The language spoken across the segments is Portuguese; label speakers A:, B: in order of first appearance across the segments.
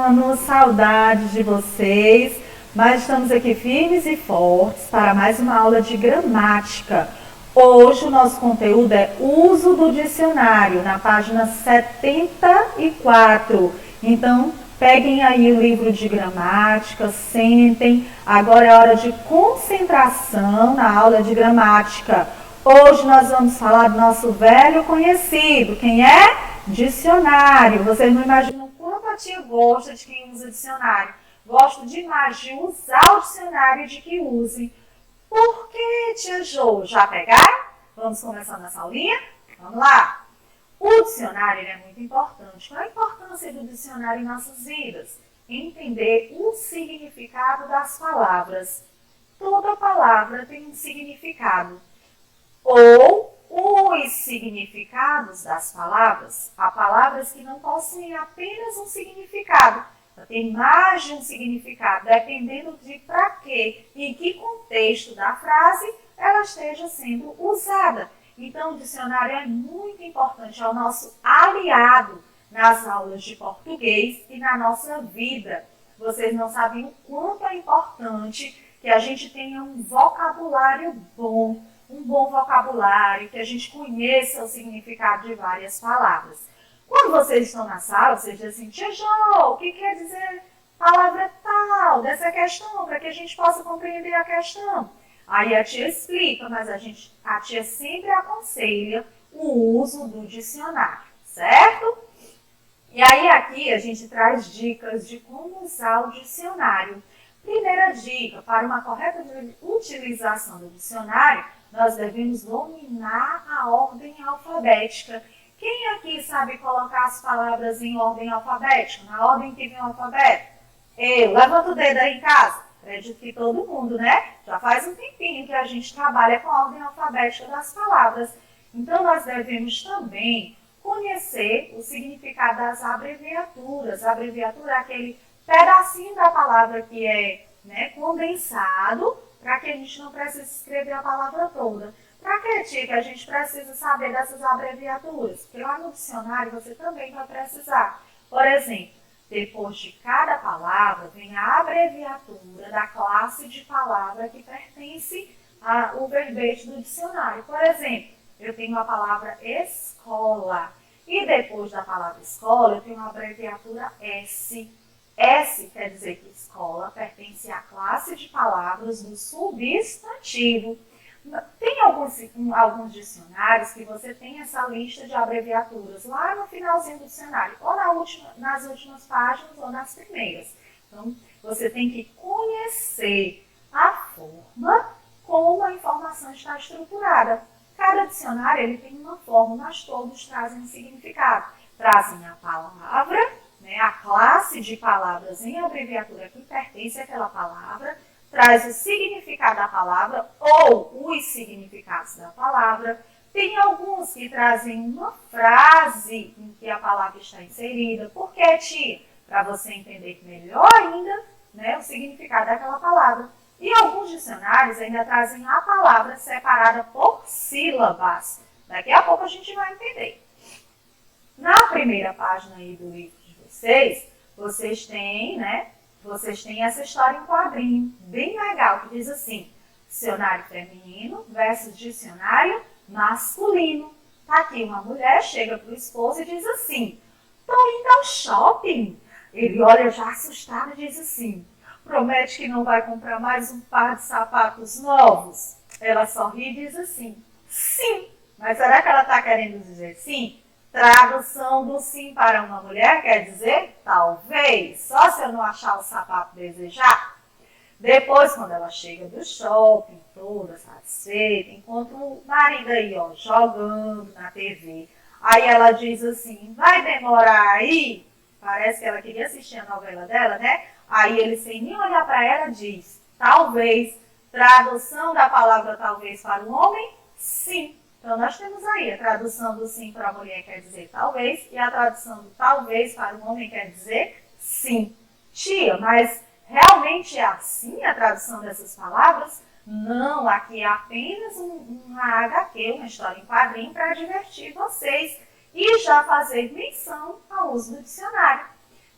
A: anos, saudades de vocês, mas estamos aqui firmes e fortes para mais uma aula de gramática. Hoje o nosso conteúdo é uso do dicionário, na página 74. Então, peguem aí o livro de gramática, sentem. Agora é hora de concentração na aula de gramática. Hoje nós vamos falar do nosso velho conhecido. Quem é? Dicionário. Vocês não imaginam quanto a tia gosta de quem usa dicionário. Gosto demais de usar o dicionário e de que usem. Por que, tia Jo? Já pegaram? Vamos começar nessa aulinha? Vamos lá! O dicionário é muito importante. Qual é a importância do dicionário em nossas vidas? Entender o significado das palavras. Toda palavra tem um significado. Ou os significados das palavras. Há palavras que não possuem apenas um significado. Tem mais de um significado, dependendo de para quê e em que contexto da frase ela esteja sendo usada. Então, o dicionário é muito importante, é o nosso aliado nas aulas de português e na nossa vida. Vocês não sabem o quanto é importante que a gente tenha um vocabulário bom, um bom vocabulário, que a gente conheça o significado de várias palavras. Quando vocês estão na sala, vocês dizem assim, tia Jo, o que quer dizer palavra tal, dessa questão, para que a gente possa compreender a questão? Aí a tia explica, mas a tia sempre aconselha o uso do dicionário, certo? E aí aqui a gente traz dicas de como usar o dicionário. Primeira dica, para uma correta utilização do dicionário, nós devemos dominar a ordem alfabética. Quem aqui sabe colocar as palavras em ordem alfabética, na ordem que vem o alfabeto? Eu, levanta o dedo aí em casa. Acredito que todo mundo, né? Já faz um tempinho que a gente trabalha com a ordem alfabética das palavras. Então, nós devemos também conhecer o significado das abreviaturas. A abreviatura é aquele pedacinho da palavra que é condensado, para que a gente não precise escrever a palavra toda. Para que, tia, que a gente precisa saber dessas abreviaturas? Porque lá no dicionário você também vai precisar. Por exemplo, depois de cada palavra vem a abreviatura da classe de palavra que pertence ao verbete do dicionário. Por exemplo, eu tenho a palavra escola. E depois da palavra escola, eu tenho a abreviatura S. S quer dizer que escola pertence à classe de palavras do substantivo. Tem alguns dicionários que você tem essa lista de abreviaturas lá no finalzinho do dicionário, ou nas últimas páginas ou nas primeiras. Então, você tem que conhecer a forma como a informação está estruturada. Cada dicionário ele tem uma forma, mas todos trazem um significado. Trazem a palavra, a classe de palavras em abreviatura que pertence àquela palavra, traz o significado da palavra ou os significados da palavra. Tem alguns que trazem uma frase em que a palavra está inserida. Por quê, tia? Para você entender melhor ainda o significado daquela palavra. E alguns dicionários ainda trazem a palavra separada por sílabas. Daqui a pouco a gente vai entender. Na primeira página aí do livro de vocês têm, essa história em quadrinho, bem legal, que diz assim, dicionário feminino versus dicionário masculino. Tá aqui uma mulher, chega para o esposo e diz assim, tô indo ao shopping. Ele olha já assustado e diz assim, promete que não vai comprar mais um par de sapatos novos? Ela sorri e diz assim, sim. Mas será que ela está querendo dizer sim? Tradução do sim para uma mulher quer dizer talvez, só se eu não achar o sapato desejado. Depois, quando ela chega do shopping, toda satisfeita, encontra o marido aí, jogando na TV. Aí ela diz assim, vai demorar aí? Parece que ela queria assistir a novela dela, né? Aí ele, sem nem olhar para ela, diz, talvez. Tradução da palavra talvez para o homem, sim. Então, nós temos aí a tradução do sim para a mulher quer dizer talvez, e a tradução do talvez para o homem quer dizer sim. Tia, mas realmente é assim a tradução dessas palavras? Não, aqui é apenas uma HQ, uma história em quadrinho, para divertir vocês e já fazer menção ao uso do dicionário.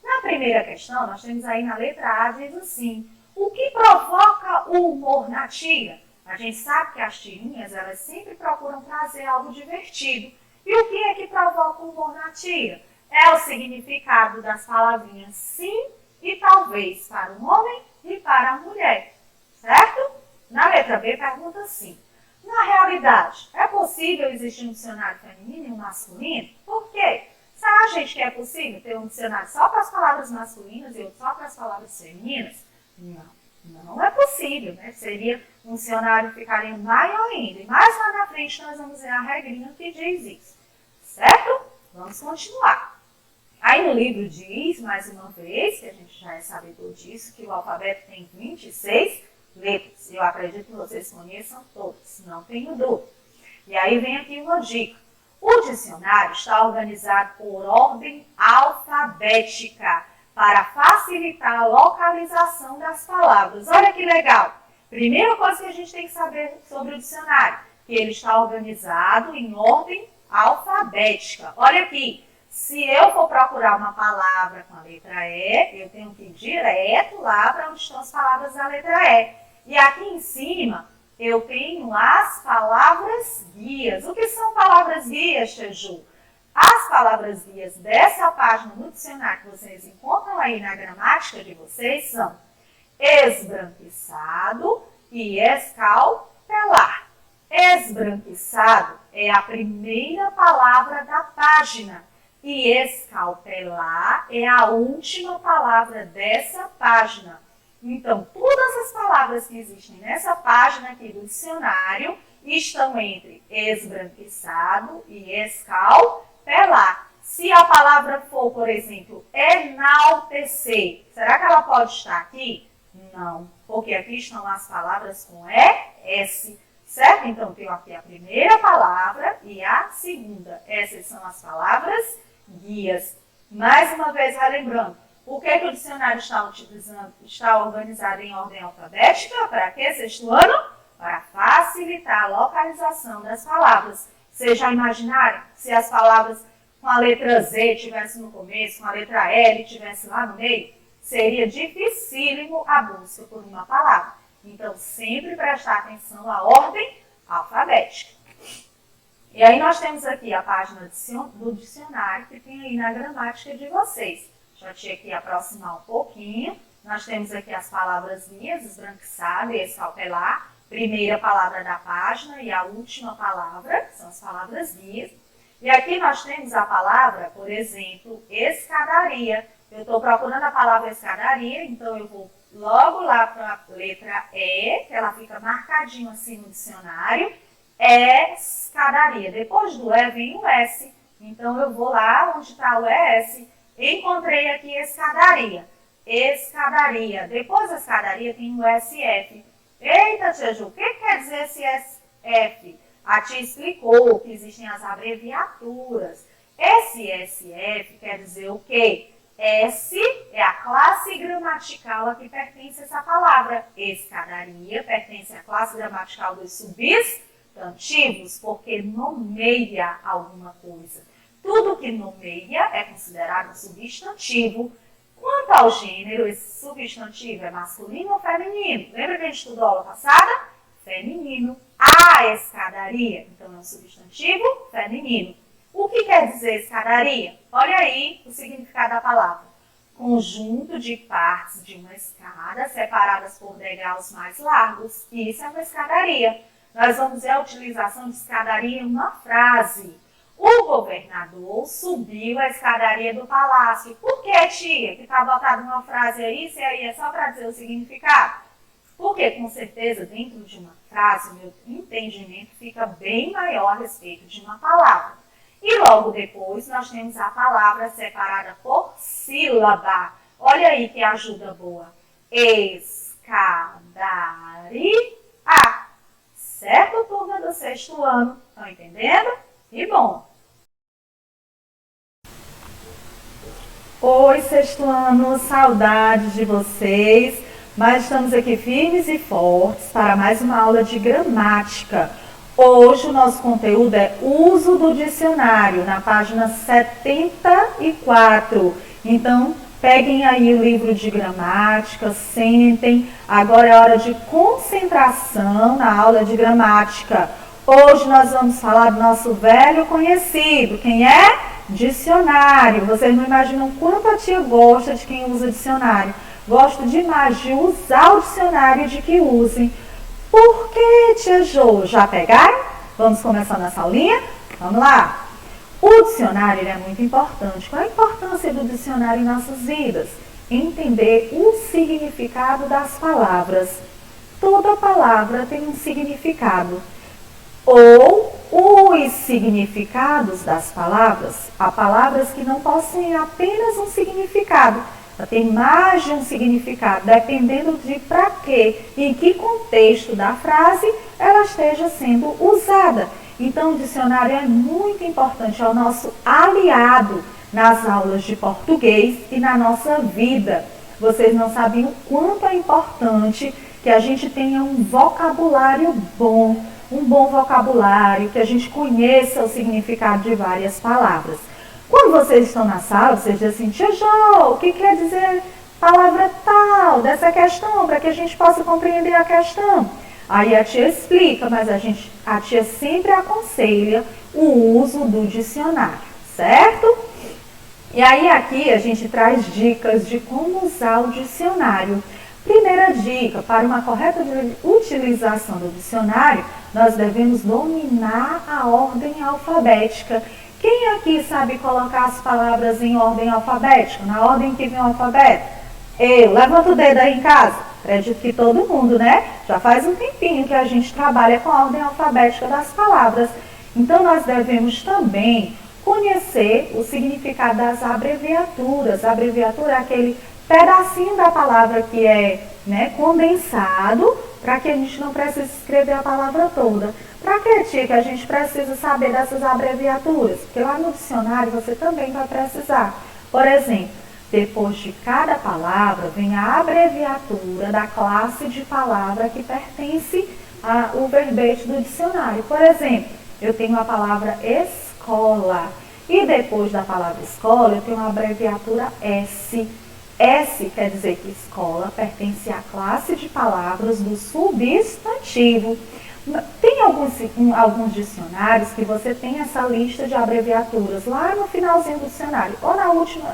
A: Na primeira questão, nós temos aí na letra A, diz assim, o que provoca o humor na tira? A gente sabe que as tirinhas, elas sempre procuram trazer algo divertido. E o que é que provoca o humor na tira? É o significado das palavrinhas sim e talvez para o homem e para a mulher, certo? Na letra B, pergunta assim, na realidade, é possível existir um dicionário feminino e um masculino? Por quê? Será, gente, que é possível ter um dicionário só para as palavras masculinas e outro só para as palavras femininas? Não é possível, né? Seria um dicionário que ficaria maior ainda. E mais lá na frente nós vamos ver a regrinha que diz isso, certo? Vamos continuar. Aí no livro diz, mais uma vez, que a gente já é sabedor disso, que o alfabeto tem 26 letras. Eu acredito que vocês conheçam todas, não tenho dúvida. E aí vem aqui uma dica. O dicionário está organizado por ordem alfabética para facilitar a localização das palavras. Olha que legal! Primeira coisa que a gente tem que saber sobre o dicionário, que ele está organizado em ordem alfabética. Olha aqui, se eu for procurar uma palavra com a letra E, eu tenho que ir direto lá para onde estão as palavras da letra E. E aqui em cima, eu tenho as palavras guias. O que são palavras guias, Teju? As palavras guias dessa página no dicionário que vocês encontram aí na gramática de vocês são esbranquiçado e escalpelar. Esbranquiçado é a primeira palavra da página e escalpelar é a última palavra dessa página. Então, todas as palavras que existem nessa página aqui do dicionário estão entre esbranquiçado e escalpelar. Se a palavra for, por exemplo, enaltecer, será que ela pode estar aqui? Não, porque aqui estão as palavras com ES, certo? Então, tenho aqui a primeira palavra e a segunda. Essas são as palavras guias. Mais uma vez, relembrando, por que o dicionário está organizado em ordem alfabética? Para quê, sexto ano? Para facilitar a localização das palavras. Vocês já imaginaram se as palavras com a letra Z estivessem no começo, com a letra L estivessem lá no meio? Seria dificílimo a busca por uma palavra. Então, sempre prestar atenção à ordem alfabética. E aí nós temos aqui a página do dicionário que tem aí na gramática de vocês. Deixa eu te aqui aproximar um pouquinho. Nós temos aqui as palavras guias, esbranquiçado e escalpelar. Primeira palavra da página e a última palavra, que são as palavras guias. E aqui nós temos a palavra, por exemplo, escadaria. Eu estou procurando a palavra escadaria, então eu vou logo lá para a letra E, que ela fica marcadinho assim no dicionário. Escadaria. Depois do E vem o S. Então eu vou lá onde está o ES. Encontrei aqui escadaria. Escadaria. Depois da escadaria tem o SF. Eita, tia Ju, o que quer dizer esse SF? A tia explicou que existem as abreviaturas. Esse SF quer dizer o quê? S é a classe gramatical a que pertence essa palavra. Escadaria pertence à classe gramatical dos substantivos, porque nomeia alguma coisa. Tudo que nomeia é considerado substantivo. Quanto ao gênero, esse substantivo é masculino ou feminino? Lembra que a gente estudou aula passada? Feminino. A escadaria, então é um substantivo feminino. O que quer dizer escadaria? Olha aí o significado da palavra. Conjunto de partes de uma escada separadas por degraus mais largos. Isso é uma escadaria. Nós vamos ver a utilização de escadaria em uma frase. O governador subiu a escadaria do palácio. Por que, tia? Que está botado uma frase aí, se aí é só para dizer o significado? Porque, com certeza, dentro de uma frase, o meu entendimento fica bem maior a respeito de uma palavra. E logo depois, nós temos a palavra separada por sílaba. Olha aí que ajuda boa. Escadaria. Certo, turma do sexto ano? Estão entendendo? E bom. Oi, sexto ano, saudades de vocês. Mas estamos aqui firmes e fortes para mais uma aula de gramática. Hoje o nosso conteúdo é uso do dicionário, na página 74. Então, Peguem aí o livro de gramática, sentem. Agora é hora de concentração na aula de gramática. Hoje nós vamos falar do nosso velho conhecido. Quem é? Dicionário. Vocês não imaginam quanto a tia gosta de quem usa dicionário. Gosto demais de usar o dicionário e de que usem. Por que, tia Jo? Já pegaram? Vamos começar nossa aulinha? Vamos lá! O dicionário ele é muito importante. Qual a importância do dicionário em nossas vidas? Entender o significado das palavras. Toda palavra tem um significado. Ou os significados das palavras. Há palavras que não possuem apenas um significado. Ela tem mais de um significado, dependendo de para quê, em que contexto da frase ela esteja sendo usada. Então, o dicionário é muito importante, é o nosso aliado nas aulas de português e na nossa vida. Vocês não sabiam o quanto é importante que a gente tenha um vocabulário bom, um bom vocabulário, que a gente conheça o significado de várias palavras. Quando vocês estão na sala, vocês dizem assim, tia Jo, o que quer dizer palavra tal dessa questão, para que a gente possa compreender a questão? Aí a tia explica, mas a tia sempre aconselha o uso do dicionário, certo? E aí aqui a gente traz dicas de como usar o dicionário. Primeira dica, para uma correta utilização do dicionário, nós devemos dominar a ordem alfabética. Quem aqui sabe colocar as palavras em ordem alfabética, na ordem que vem o alfabeto? Eu, levanta o dedo aí em casa. Acredito que todo mundo, né? Já faz um tempinho que a gente trabalha com a ordem alfabética das palavras. Então, nós devemos também conhecer o significado das abreviaturas. A abreviatura é aquele pedacinho da palavra que é, né, condensado, para que a gente não precise escrever a palavra toda. Para que, tia, que a gente precisa saber dessas abreviaturas? Porque lá no dicionário você também vai precisar. Por exemplo, depois de cada palavra vem a abreviatura da classe de palavra que pertence ao verbete do dicionário. Por exemplo, eu tenho a palavra escola e depois da palavra escola eu tenho a abreviatura S. S quer dizer que escola pertence à classe de palavras do substantivo. Tem alguns dicionários que você tem essa lista de abreviaturas lá no finalzinho do dicionário, ou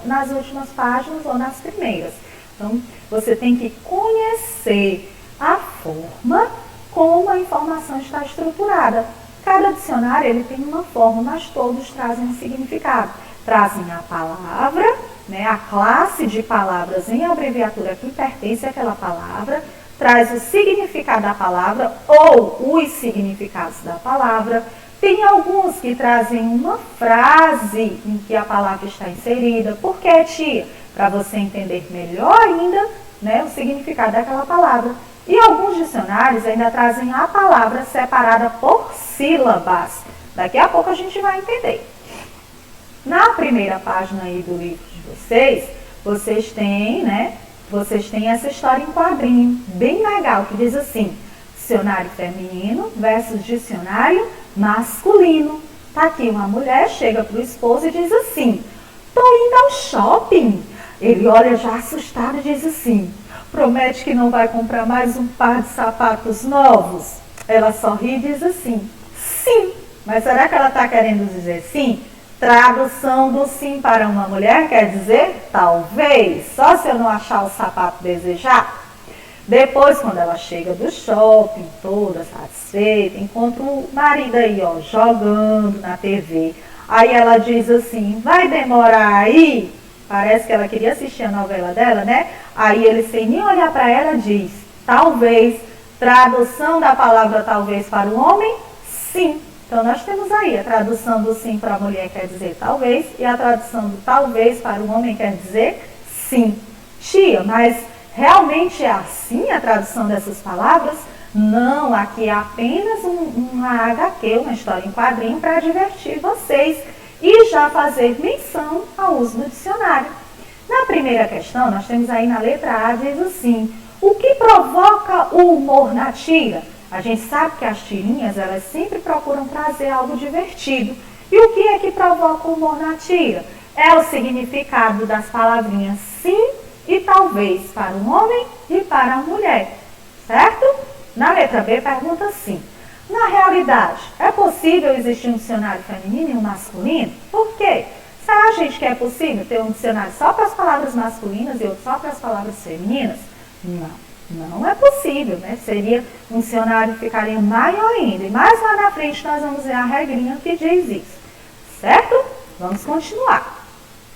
A: nas últimas páginas ou nas primeiras. Então, você tem que conhecer a forma como a informação está estruturada. Cada dicionário ele tem uma forma, mas todos trazem um significado. Trazem a palavra, né, a classe de palavras em abreviatura que pertence àquela palavra, traz o significado da palavra ou os significados da palavra. Tem alguns que trazem uma frase em que a palavra está inserida. Por quê, tia? Para você entender melhor ainda, né, o significado daquela palavra. E alguns dicionários ainda trazem a palavra separada por sílabas. Daqui a pouco a gente vai entender. Na primeira página aí do livro de vocês têm, né? Vocês têm essa história em quadrinho, bem legal, que diz assim, dicionário feminino versus dicionário masculino. Tá aqui uma mulher, chega pro esposo e diz assim, tô indo ao shopping. Ele olha já assustado e diz assim, promete que não vai comprar mais um par de sapatos novos? Ela sorri e diz assim, sim. Mas será que ela tá querendo dizer sim? Tradução do sim para uma mulher quer dizer talvez, só se eu não achar o sapato desejado. Depois, quando ela chega do shopping, toda satisfeita, encontra o marido aí, ó, jogando na TV. Aí ela diz assim, vai demorar aí? Parece que ela queria assistir a novela dela, né? Aí ele, sem nem olhar para ela, diz, talvez. Tradução da palavra talvez para o homem, sim. Então, nós temos aí a tradução do sim para a mulher quer dizer talvez, e a tradução do talvez para o homem quer dizer sim. Tia, mas realmente é assim a tradução dessas palavras? Não, aqui é apenas uma HQ, uma história em quadrinho para divertir vocês e já fazer menção ao uso do dicionário. Na primeira questão, nós temos aí na letra A, diz assim, o que provoca o humor na tira? A gente sabe que as tirinhas, elas sempre procuram trazer algo divertido. E o que é que provoca o humor na tira? É o significado das palavrinhas sim e talvez para um homem e para a mulher, certo? Na letra B pergunta assim: na realidade, é possível existir um dicionário feminino e um masculino? Por quê? Será, gente, que é possível ter um dicionário só para as palavras masculinas e outro só para as palavras femininas? Não é possível, né? Seria um dicionário que ficaria maior ainda. E mais lá na frente nós vamos ver a regrinha que diz isso, certo? Vamos continuar.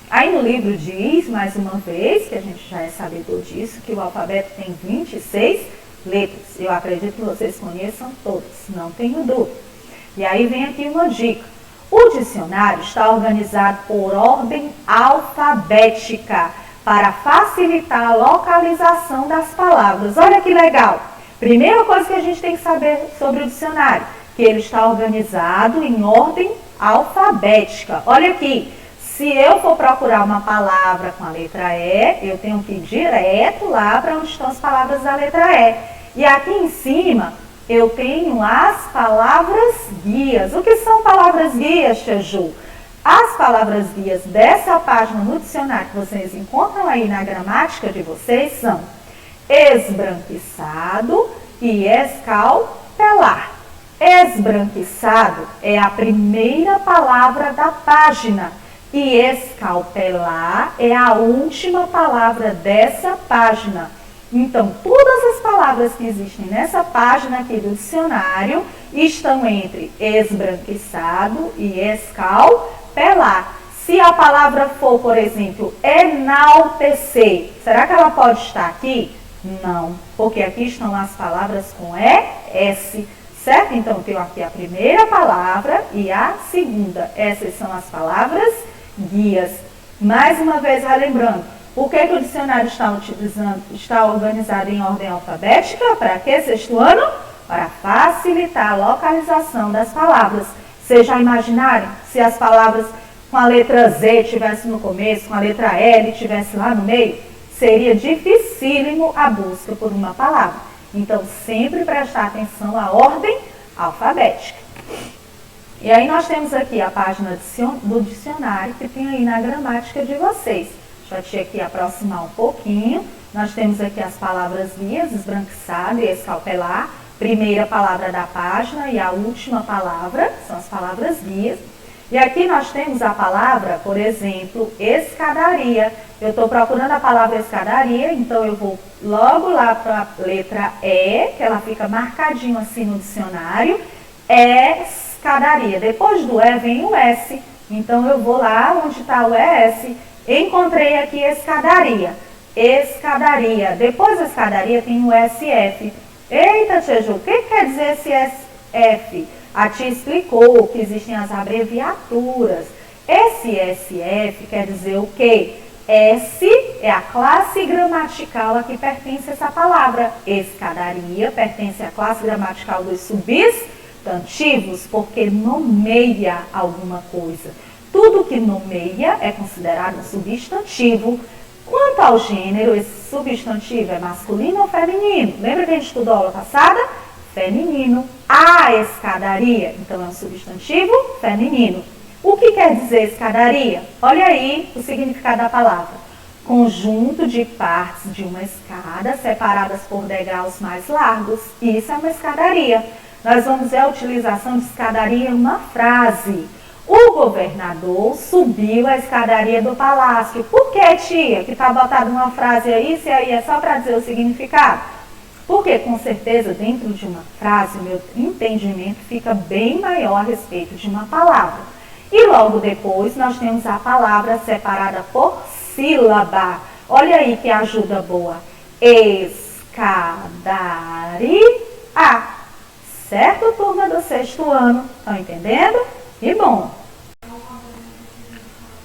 A: Aí no livro diz, mais uma vez, que a gente já é sabedor disso, que o alfabeto tem 26 letras. Eu acredito que vocês conheçam todas, não tenho dúvida. E aí vem aqui uma dica. O dicionário está organizado por ordem alfabética para facilitar a localização das palavras. Olha que legal! Primeira coisa que a gente tem que saber sobre o dicionário, que ele está organizado em ordem alfabética. Olha aqui. Se eu for procurar uma palavra com a letra E, eu tenho que ir direto lá para onde estão as palavras da letra E. E aqui em cima, eu tenho as palavras guias. O que são palavras guias, Tia Ju? As palavras guias dessa página no dicionário que vocês encontram aí na gramática de vocês são esbranquiçado e escalpelar. Esbranquiçado é a primeira palavra da página. E escalpelar é a última palavra dessa página. Então, todas as palavras que existem nessa página aqui do dicionário estão entre esbranquiçado e escalpelar. Se a palavra for, por exemplo, enaltecer, será que ela pode estar aqui? Não, porque aqui estão as palavras com ES, certo? Então, eu tenho aqui a primeira palavra e a segunda. Essas são as palavras guias. Mais uma vez, relembrando, por que o dicionário está organizado em ordem alfabética? Para quê, sexto ano? Para facilitar a localização das palavras. Vocês já imaginaram se as palavras com a letra Z estivesse no começo, com a letra L estivesse lá no meio? Seria dificílimo a busca por uma palavra. Então, sempre prestar atenção à ordem alfabética. E aí nós temos aqui a página do dicionário que tem aí na gramática de vocês. Deixa eu te aqui aproximar um pouquinho. Nós temos aqui as palavras guias, esbranquiçado e escalpelar. Primeira palavra da página e a última palavra são as palavras guias. E aqui nós temos a palavra, por exemplo, escadaria. Eu estou procurando a palavra escadaria, então eu vou logo lá para a letra E, que ela fica marcadinho assim no dicionário. Escadaria. Depois do E vem o S. Então eu vou lá onde está o ES. Encontrei aqui escadaria. Escadaria. Depois da escadaria tem o SF. Eita, Tia Ju, o que quer dizer esse SF? A tia explicou que existem as abreviaturas. Esse SF quer dizer o quê? S é a classe gramatical a que pertence essa palavra. Escadaria pertence à classe gramatical dos substantivos, porque nomeia alguma coisa. Tudo que nomeia é considerado um substantivo. Quanto ao gênero, esse substantivo é masculino ou feminino? Lembra que a gente estudou a aula passada? Feminino. A escadaria, então é um substantivo feminino. O que quer dizer escadaria? Olha aí o significado da palavra. Conjunto de partes de uma escada separadas por degraus mais largos. Isso é uma escadaria. Nós vamos ver a utilização de escadaria em uma frase. O governador subiu a escadaria do palácio. Por que, tia? Que está botada uma frase aí, se aí é só para dizer o significado? Porque, com certeza, dentro de uma frase, o meu entendimento fica bem maior a respeito de uma palavra. E logo depois, nós temos a palavra separada por sílaba. Olha aí que ajuda boa. Escadaria. Certo, turma do sexto ano? Estão entendendo? E bom.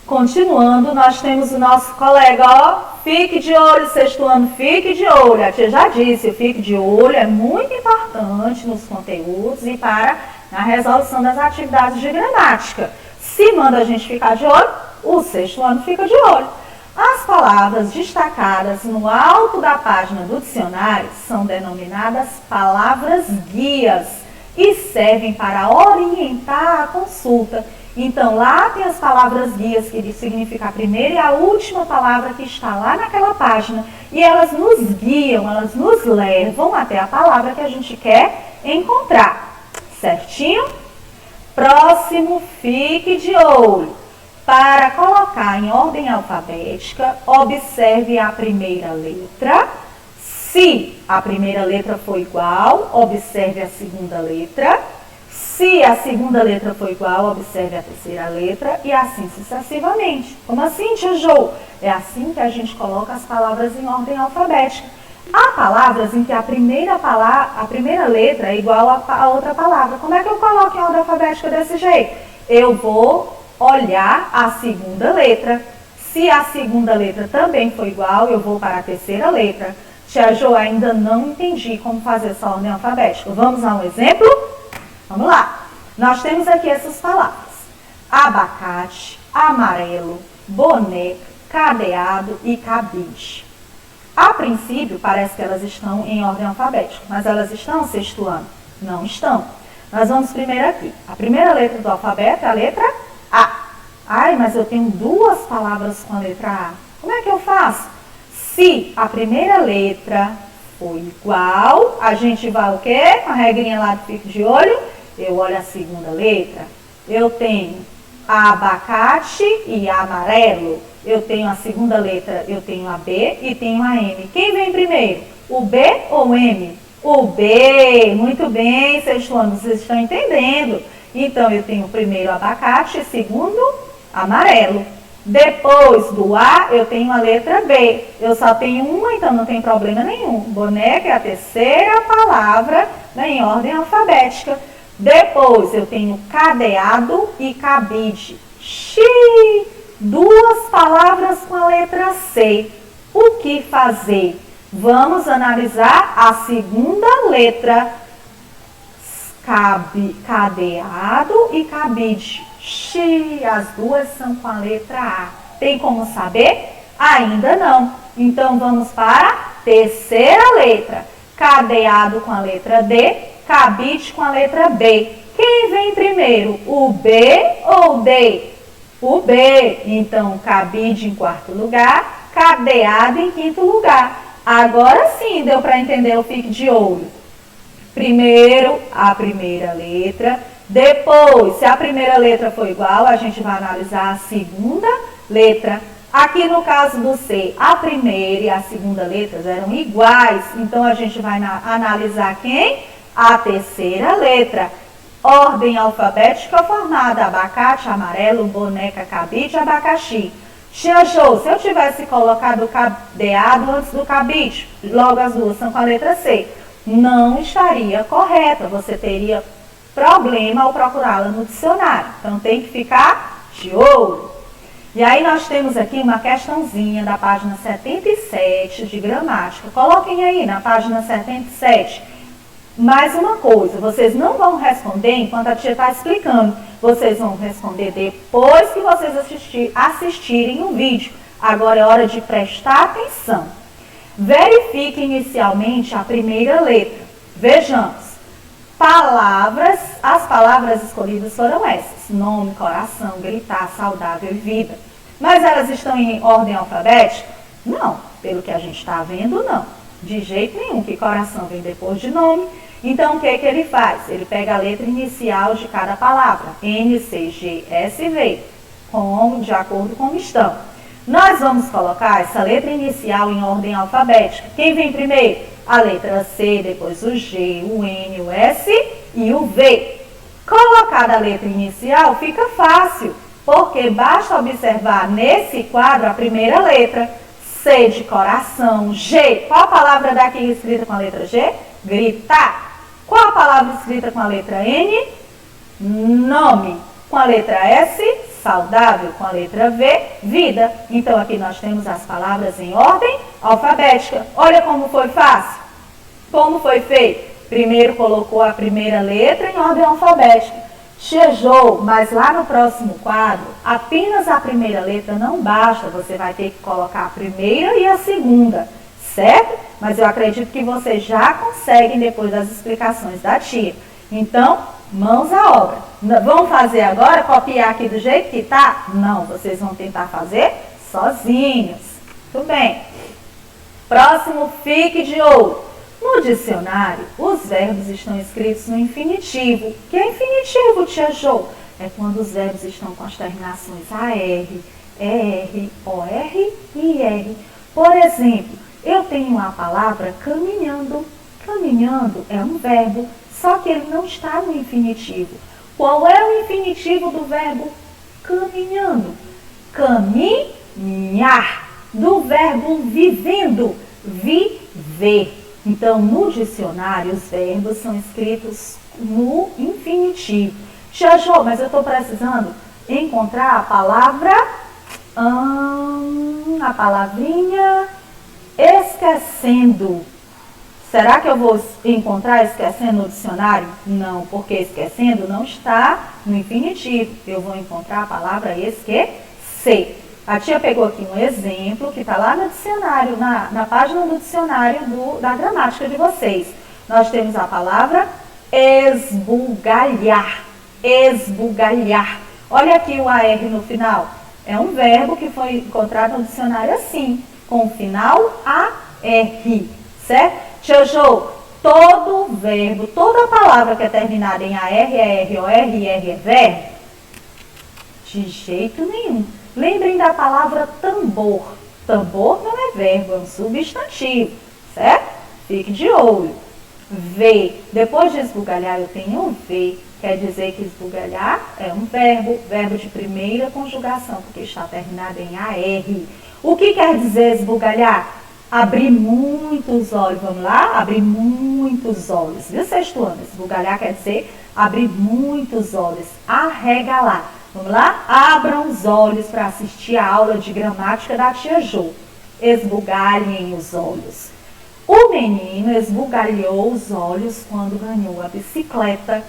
A: Continuando, nós temos o nosso colega, ó. Fique de olho, sexto ano, fique de olho. A tia já disse, o fique de olho é muito importante nos conteúdos e para na resolução das atividades de gramática. Se manda a gente ficar de olho, o sexto ano fica de olho. As palavras destacadas no alto da página do dicionário são denominadas palavras guias e servem para orientar a consulta. Então, lá tem as palavras guias, que significa a primeira e a última palavra que está lá naquela página. E elas nos guiam, elas nos levam até a palavra que a gente quer encontrar. Certinho? Próximo, fique de olho. Para colocar em ordem alfabética, observe a primeira letra. Se a primeira letra for igual, observe a segunda letra. Se a segunda letra for igual, observe a terceira letra e assim sucessivamente. Como assim, tia Jo? É assim que a gente coloca as palavras em ordem alfabética. Há palavras em que a primeira letra é igual a outra palavra. Como é que eu coloco em ordem alfabética desse jeito? Eu vou olhar a segunda letra. Se a segunda letra também for igual, eu vou para a terceira letra. Tia Jo, ainda não entendi como fazer essa ordem alfabética. Vamos a um exemplo? Vamos lá. Nós temos aqui essas palavras. Abacate, amarelo, boneca, cadeado e cabide. A princípio, parece que elas estão em ordem alfabética, mas elas estão sexto ano? Não estão. Nós vamos primeiro aqui. A primeira letra do alfabeto é a letra A. Ai, mas eu tenho duas palavras com a letra A. Como é que eu faço? Se a primeira letra for igual, a gente vai o quê? Com a regrinha lá do fico de olho. Eu olho a segunda letra. Eu tenho abacate e amarelo. Eu tenho a segunda letra, eu tenho a B e tenho a M. Quem vem primeiro? O B ou o M? O B. Muito bem, sexto ano, vocês estão entendendo. Então, eu tenho primeiro abacate e segundo amarelo. Depois do A, eu tenho a letra B. Eu só tenho uma, então não tem problema nenhum. Boneca é a terceira palavra, né, em ordem alfabética. Depois, eu tenho cadeado e cabide. Xiii! Duas palavras com a letra C. O que fazer? Vamos analisar a segunda letra. Cadeado e cabide. Xiii, as duas são com a letra A. Tem como saber? Ainda não. Então, vamos para a terceira letra. Cadeado com a letra D, cabide com a letra B. Quem vem primeiro? O B ou o D? O B. Então, cabide em quarto lugar, cadeado em quinto lugar. Agora sim, deu para entender o fique de olho. Primeiro, a primeira letra. Depois, se a primeira letra for igual, a gente vai analisar a segunda letra. Aqui no caso do C, a primeira e a segunda letras eram iguais. Então, a gente vai analisar quem? A terceira letra. Ordem alfabética formada: abacate, amarelo, boneca, cabide, abacaxi. Tia Jo, se eu tivesse colocado o cadeado antes do cabide, logo as duas são com a letra C, não estaria correta. Você teria problema ao procurá-la no dicionário. Então, tem que ficar de olho. E aí, nós temos aqui uma questãozinha da página 77 de gramática. Coloquem aí na página 77. Mais uma coisa, vocês não vão responder enquanto a tia está explicando. Vocês vão responder depois que vocês assistirem o vídeo. Agora é hora de prestar atenção. Verifique inicialmente a primeira letra. Vejamos. As palavras escolhidas foram essas: nome, coração, gritar, saudável e vida. Mas elas estão em ordem alfabética? Não, pelo que a gente está vendo, não. De jeito nenhum, que coração vem depois de nome. Então, o que ele faz? Ele pega a letra inicial de cada palavra, N, C, G, S, V, de acordo com como estão. Nós vamos colocar essa letra inicial em ordem alfabética. Quem vem primeiro? A letra C, depois o G, o N, o S e o V. Colocada a letra inicial fica fácil, porque basta observar nesse quadro a primeira letra. C de coração, G. Qual a palavra daqui escrita com a letra G? Gritar. Qual a palavra escrita com a letra N? Nome. Com a letra S? Saudável. Com a letra V? Vida. Então, aqui nós temos as palavras em ordem alfabética. Olha como foi fácil. Como foi feito? Primeiro colocou a primeira letra em ordem alfabética. Tia Jo, mas lá no próximo quadro, apenas a primeira letra não basta. Você vai ter que colocar a primeira e a segunda, certo? Mas eu acredito que vocês já conseguem depois das explicações da tia. Então, Mãos à obra. Vão fazer agora, copiar aqui do jeito que tá? Não, vocês vão tentar fazer sozinhos. Muito bem. Próximo, fique de olho. No dicionário, os verbos estão escritos no infinitivo. Que é infinitivo, tia Jo? É quando os verbos estão com as terminações AR, ER, OR e IR. Por exemplo, eu tenho a palavra caminhando. Caminhando é um verbo, só que ele não está no infinitivo. Qual é o infinitivo do verbo caminhando? Caminhar. Do verbo vivendo, viver. Então, no dicionário, os verbos são escritos no infinitivo. Tia Jo, mas eu estou precisando encontrar a palavrinha esquecendo. Será que eu vou encontrar esquecendo no dicionário? Não, porque esquecendo não está no infinitivo. Eu vou encontrar a palavra esquecer. A tia pegou aqui um exemplo que está lá no dicionário, na página do dicionário da gramática de vocês. Nós temos a palavra esbugalhar. Esbugalhar. Olha aqui o AR no final. É um verbo que foi encontrado no dicionário assim, com o final AR, certo? Tia Jo, todo verbo, toda palavra que é terminada em AR, ER, OR e IR é verbo? De jeito nenhum. Lembrem da palavra tambor. Tambor não é verbo, é um substantivo, certo? Fique de olho. Ver. Depois de esbugalhar, eu tenho ver. Quer dizer que esbugalhar é um verbo, verbo de primeira conjugação, porque está terminado em AR. O que quer dizer esbugalhar? Abrir muitos olhos. Vamos lá? Abrir muitos olhos. Viu, sexto ano? Esbugalhar quer dizer abrir muitos olhos. Arregalar. Vamos lá? Abram os olhos para assistir a aula de gramática da tia Jo. Esbugalhem os olhos. O menino esbugalhou os olhos quando ganhou a bicicleta.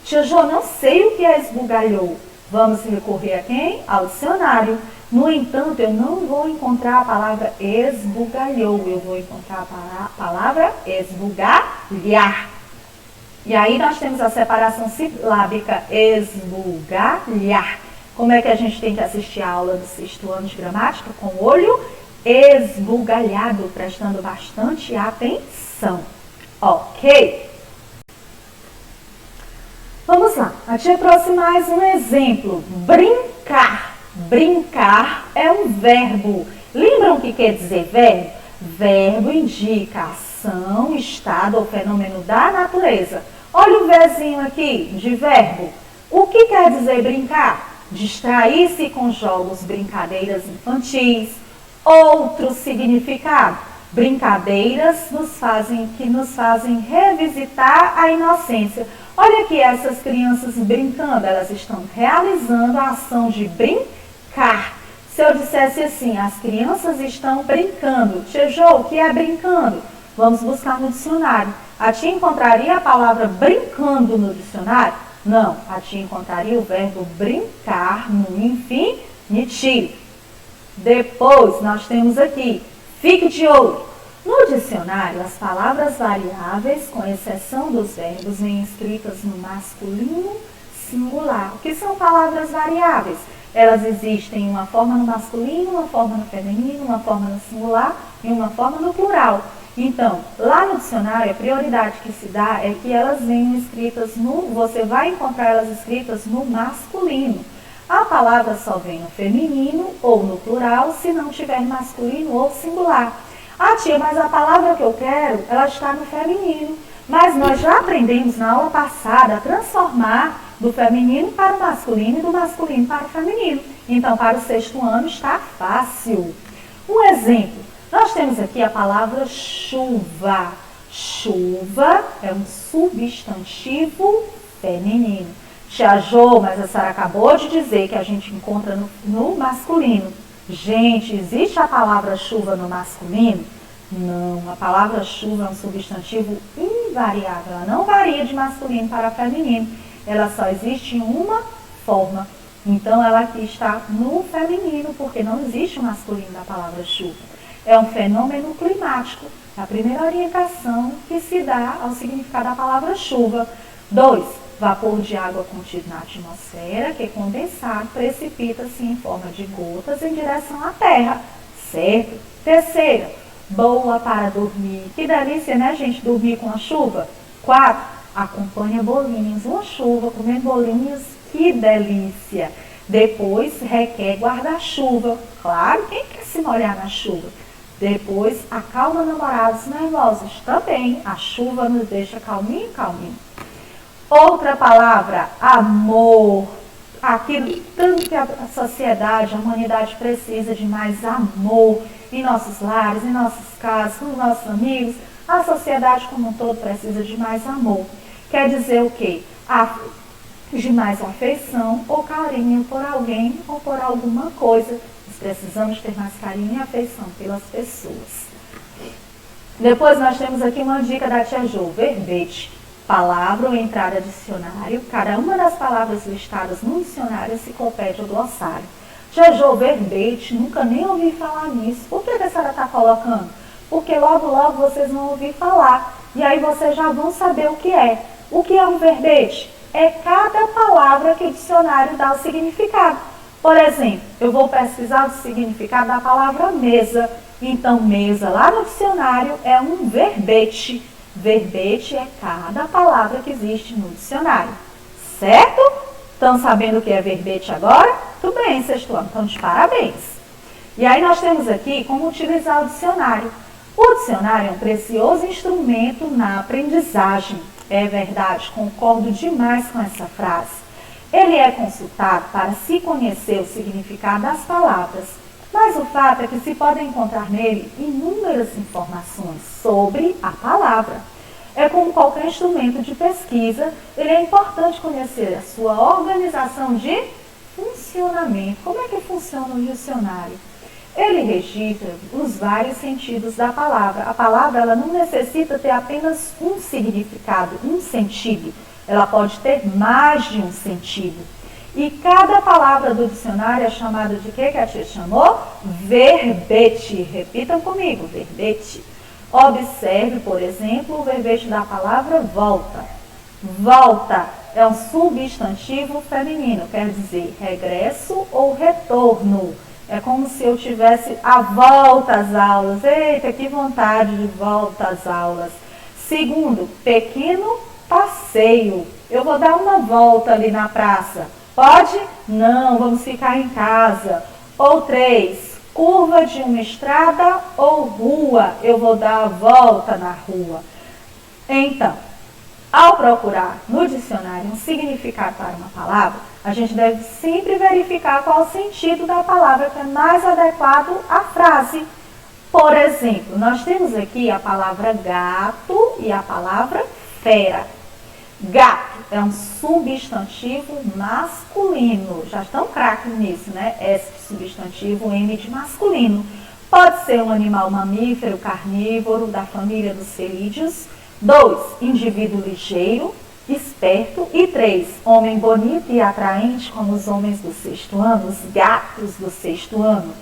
A: Tia Jo, não sei o que é esbugalhou. Vamos recorrer a quem? Ao dicionário. No entanto, eu não vou encontrar a palavra esbugalhou. Eu vou encontrar a palavra esbugalhar. E aí nós temos a separação silábica, esbugalhar. Como é que a gente tem que assistir a aula do sexto ano de gramática? Com o olho esbugalhado, prestando bastante atenção. Ok? Vamos lá. A tia trouxe mais um exemplo. Brincar. Brincar é um verbo. Lembram o que quer dizer verbo? Verbo indica ação, estado ou fenômeno da natureza. Olha o verzinho aqui de verbo. O que quer dizer brincar? Distrair-se com jogos, brincadeiras infantis. Outro significado. Brincadeiras que nos fazem revisitar a inocência. Olha aqui essas crianças brincando. Elas estão realizando a ação de brincar. Se eu dissesse assim, as crianças estão brincando. Tia Jo, o que é brincando? Vamos buscar no dicionário. A tia encontraria a palavra brincando no dicionário? Não, a tia encontraria o verbo brincar no infinitivo. Depois, nós temos aqui, fique de olho. No dicionário, as palavras variáveis, com exceção dos verbos, vêm escritas no masculino singular. O que são palavras variáveis? Elas existem uma forma no masculino, uma forma no feminino, uma forma no singular e uma forma no plural. Então, lá no dicionário, a prioridade que se dá é que elas venham escritas você vai encontrar elas escritas no masculino. A palavra só vem no feminino ou no plural se não tiver masculino ou singular. Ah, tia, mas a palavra que eu quero, ela está no feminino. Mas nós já aprendemos na aula passada a transformar do feminino para o masculino e do masculino para o feminino. Então, para o sexto ano está fácil. Um exemplo, nós temos aqui a palavra chuva. Chuva é um substantivo feminino. Tia Jo, mas a senhora acabou de dizer que a gente encontra no masculino. Gente, existe a palavra chuva no masculino? Não, a palavra chuva é um substantivo invariável. Ela não varia de masculino para feminino. Ela só existe em uma forma. Então, ela aqui está no feminino, porque não existe o masculino da palavra chuva. É um fenômeno climático. É a primeira orientação que se dá ao significado da palavra chuva. 2. vapor de água contido na atmosfera, que condensado precipita-se em forma de gotas em direção à Terra, certo? Terceira, boa para dormir. Que delícia, né, gente, dormir com a chuva? 4, acompanha bolinhos. Uma chuva comendo bolinhos, que delícia. Depois, requer guarda-chuva. Claro, quem quer se molhar na chuva? Depois, acalma namorados nervosos. Também, a chuva nos deixa calminho, calminho. Outra palavra, amor. Aquilo tanto que a sociedade, a humanidade precisa de mais amor em nossos lares, em nossas casas, com os nossos amigos. A sociedade como um todo precisa de mais amor. Quer dizer o quê? De mais afeição ou carinho por alguém ou por alguma coisa. Nós precisamos ter mais carinho e afeição pelas pessoas. Depois nós temos aqui uma dica da tia Jo, verbete. Palavra ou entrada dicionário. Cada uma das palavras listadas no dicionário, enciclopédia ou glossário. Tia Jo, verbete, nunca nem ouvi falar nisso. Por que a senhora está colocando? Porque logo, logo vocês vão ouvir falar. E aí vocês já vão saber o que é. O que é um verbete? É cada palavra que o dicionário dá o significado. Por exemplo, eu vou pesquisar o significado da palavra mesa. Então, mesa lá no dicionário é um verbete. Verbete é cada palavra que existe no dicionário. Certo? Estão sabendo o que é verbete agora? Tudo bem, sexto ano. Então, de parabéns. E aí nós temos aqui como utilizar o dicionário. O dicionário é um precioso instrumento na aprendizagem. É verdade, concordo demais com essa frase. Ele é consultado para se conhecer o significado das palavras, mas o fato é que se podem encontrar nele inúmeras informações sobre a palavra. É como qualquer instrumento de pesquisa, ele é importante conhecer a sua organização de funcionamento. Como é que funciona o dicionário? Ele registra os vários sentidos da palavra. A palavra ela não necessita ter apenas um significado, um sentido. Ela pode ter mais de um sentido. E cada palavra do dicionário é chamada de quê que a tia chamou? Verbete. Repitam comigo, verbete. Observe, por exemplo, o verbete da palavra volta. Volta é um substantivo feminino, quer dizer regresso ou retorno. É como se eu tivesse a volta às aulas. Eita, que vontade de volta às aulas. Segundo, pequeno passeio. Eu vou dar uma volta ali na praça. Pode? Não, vamos ficar em casa. Ou 3, curva de uma estrada ou rua. Eu vou dar a volta na rua. Então, ao procurar no dicionário um significado para uma palavra, a gente deve sempre verificar qual o sentido da palavra que é mais adequado à frase. Por exemplo, nós temos aqui a palavra gato e a palavra fera. Gato é um substantivo masculino. Já estão craques nisso, né? S de substantivo, M de masculino. Pode ser um animal mamífero, carnívoro, da família dos felídeos. 2, indivíduo ligeiro, esperto. E 3, homem bonito e atraente, como os homens do sexto ano, os gatos do sexto ano.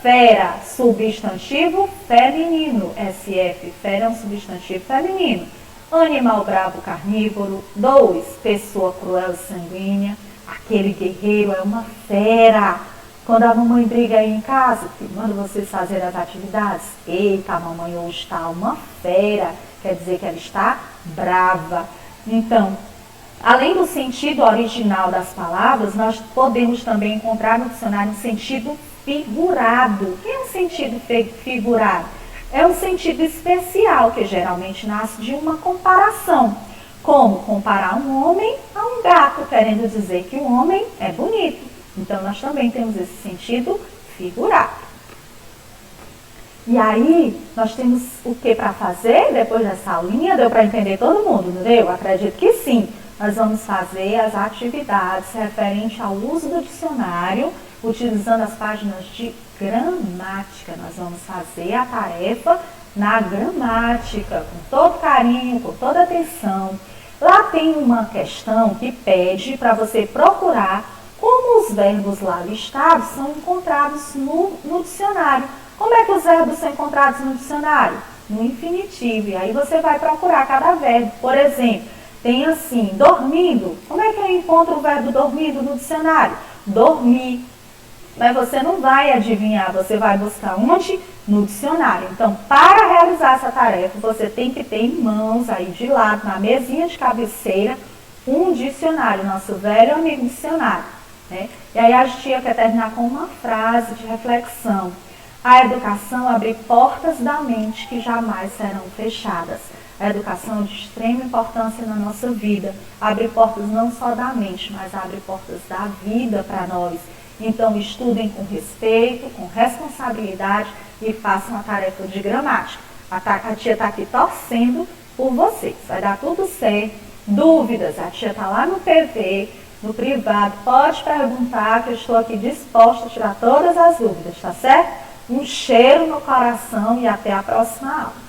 A: Fera, substantivo feminino, SF. Fera é um substantivo feminino. Animal bravo carnívoro. 2, pessoa cruel e sanguínea. Aquele guerreiro é uma fera. Quando a mamãe briga aí em casa, manda vocês fazer as atividades. Eita, a mamãe hoje está uma fera. Quer dizer que ela está brava. Então, além do sentido original das palavras, nós podemos também encontrar no dicionário um sentido figurado. O que é um sentido figurado? É um sentido especial que geralmente nasce de uma comparação. Como comparar um homem a um gato, querendo dizer que o homem é bonito. Então, nós também temos esse sentido figurado. E aí, nós temos o que para fazer depois dessa aulinha? Deu para entender todo mundo, não deu? Acredito que sim. Nós vamos fazer as atividades referentes ao uso do dicionário, utilizando as páginas de gramática. Nós vamos fazer a tarefa na gramática, com todo carinho, com toda atenção. Lá tem uma questão que pede para você procurar como os verbos lá listados são encontrados no dicionário. Como é que os verbos são encontrados no dicionário? No infinitivo. E aí você vai procurar cada verbo. Por exemplo, Tem assim, dormindo. Como é que eu encontro o verbo dormindo no dicionário? Dormir. Mas você não vai adivinhar, você vai buscar onde? No dicionário. Então, para realizar essa tarefa, você tem que ter em mãos, aí de lado, na mesinha de cabeceira, um dicionário, nosso velho amigo dicionário. Né? E aí a tia quer terminar com uma frase de reflexão. A educação abre portas da mente que jamais serão fechadas. A educação é de extrema importância na nossa vida. Abre portas não só da mente, mas abre portas da vida para nós. Então, estudem com respeito, com responsabilidade e façam a tarefa de gramática. A tia está aqui torcendo por vocês. Vai dar tudo certo. Dúvidas, a tia está lá no PV, no privado. Pode perguntar que eu estou aqui disposta a tirar todas as dúvidas, tá certo? Um cheiro no coração e até a próxima aula.